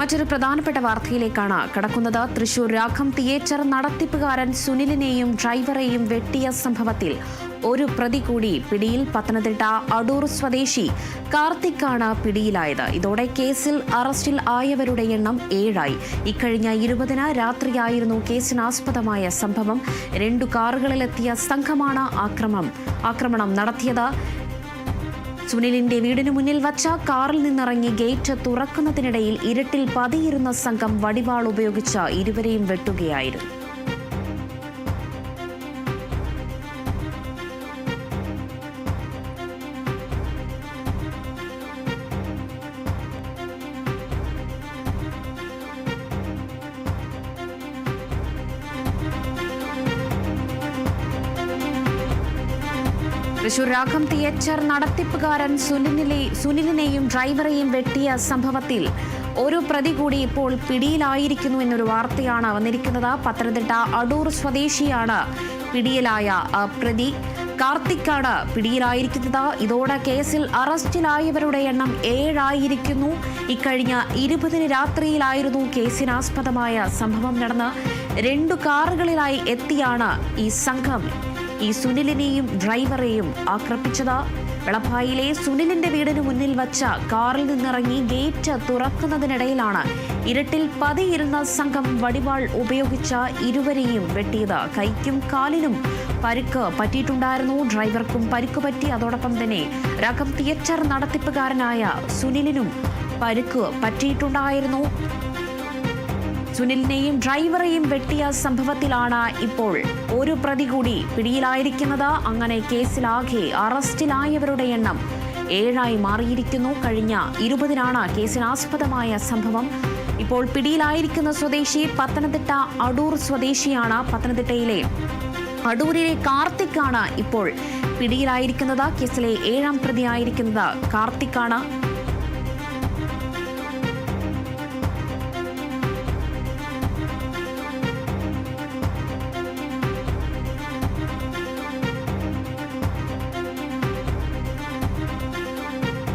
മറ്റൊരു പ്രധാനപ്പെട്ട വാർത്തയിലേക്കാണ് കടക്കുന്നത്. തൃശൂർ രാഘം തിയേറ്റർ നടത്തിപ്പുകാരൻ സുനിലിനെയും ഡ്രൈവറെയും വെട്ടിയ സംഭവത്തിൽ ഒരു പ്രതി കൂടി പിടിയിൽ. പത്തനംതിട്ട അടൂർ സ്വദേശി കാർത്തിക്കാണ് പിടിയിലായത്. ഇതോടെ കേസിൽ അറസ്റ്റിൽ ആയവരുടെ എണ്ണം 7 ഇക്കഴിഞ്ഞ 20-ന് രാത്രിയായിരുന്നു കേസിനാസ്പദമായ സംഭവം. 2 കാറുകളിലെത്തിയ സംഘമാണ് ആക്രമണം നടത്തിയത്. സുനിലിന്റെ വീടിനു മുന്നിൽ വച്ച കാറിൽ നിന്നിറങ്ങി ഗേറ്റ് തുറക്കുന്നതിനിടയിൽ ഇരുട്ടിൽ പതിയിരുന്ന സംഘം വടിവാൾ ഉപയോഗിച്ച് ഇരുവരെയും വെട്ടുകയായിരുന്നു. തൃശൂർ രാഘം തിയേറ്റർ നടത്തിപ്പുകാരൻ സുനിലിനെയും ഡ്രൈവറെയും വെട്ടിയ സംഭവത്തിൽ ഒരു പ്രതി കൂടി ഇപ്പോൾ പിടിയിലായിരിക്കുന്നു എന്നൊരു വാർത്തയാണ് വന്നിരിക്കുന്നത്. പത്തനംതിട്ട അടൂർ സ്വദേശിയാണ് പിടിയിലായ പ്രതി. കാർത്തിക്കാണ് പിടിയിലായിരിക്കുന്നത്. ഇതോടെ കേസിൽ അറസ്റ്റിലായവരുടെ എണ്ണം 7 ഇക്കഴിഞ്ഞ 20-ന് രാത്രിയിലായിരുന്നു കേസിനാസ്പദമായ സംഭവം നടന്ന് 2 കാറുകളിലായി എത്തിയാണ് ഈ സംഘം ഈ സുനിലിനെയും ഡ്രൈവറെയും ആക്രമിച്ചത്. വെളപ്പായിലെ സുനിലിന്റെ വീടിന് മുന്നിൽ വച്ച കാറിൽ നിന്നിറങ്ങി ഗേറ്റ് തുറക്കുന്നതിനിടയിലാണ് ഇരുട്ടിൽ പതിയിരുന്ന സംഘം വടിവാൾ ഉപയോഗിച്ച ഇരുവരെയും വെട്ടിയത്. കൈക്കും കാലിനും പരിക്ക് പറ്റിയിട്ടുണ്ടായിരുന്നു. ഡ്രൈവർക്കും പരിക്ക് പറ്റി. അതോടൊപ്പം തന്നെ രാഘം തിയേറ്റർ നടത്തിപ്പുകാരനായ സുനിലിനും പരിക്ക് പറ്റിയിട്ടുണ്ടായിരുന്നു. സുനിലിനെയും ഡ്രൈവറെയും വെട്ടിയ സംഭവത്തിലാണ് ഇപ്പോൾ ഒരു പ്രതി കൂടി പിടിയിലായിരിക്കുന്നത്. അങ്ങനെ കേസിലാകെ അറസ്റ്റിലായവരുടെ എണ്ണം 7 മാറിയിരിക്കുന്നു. കഴിഞ്ഞ 20-നാണ് കേസിനാസ്പദമായ സംഭവം. ഇപ്പോൾ പിടിയിലായിരിക്കുന്ന സ്വദേശി പത്തനംതിട്ട അടൂർ സ്വദേശിയാണ്. പത്തനംതിട്ടയിലെ അടൂരിലെ കാർത്തിക്കാണ് ഇപ്പോൾ പിടിയിലായിരിക്കുന്നത്. കേസിലെ 7-ാം പ്രതിയായിരിക്കുന്നത് കാർത്തിക്കാണ്.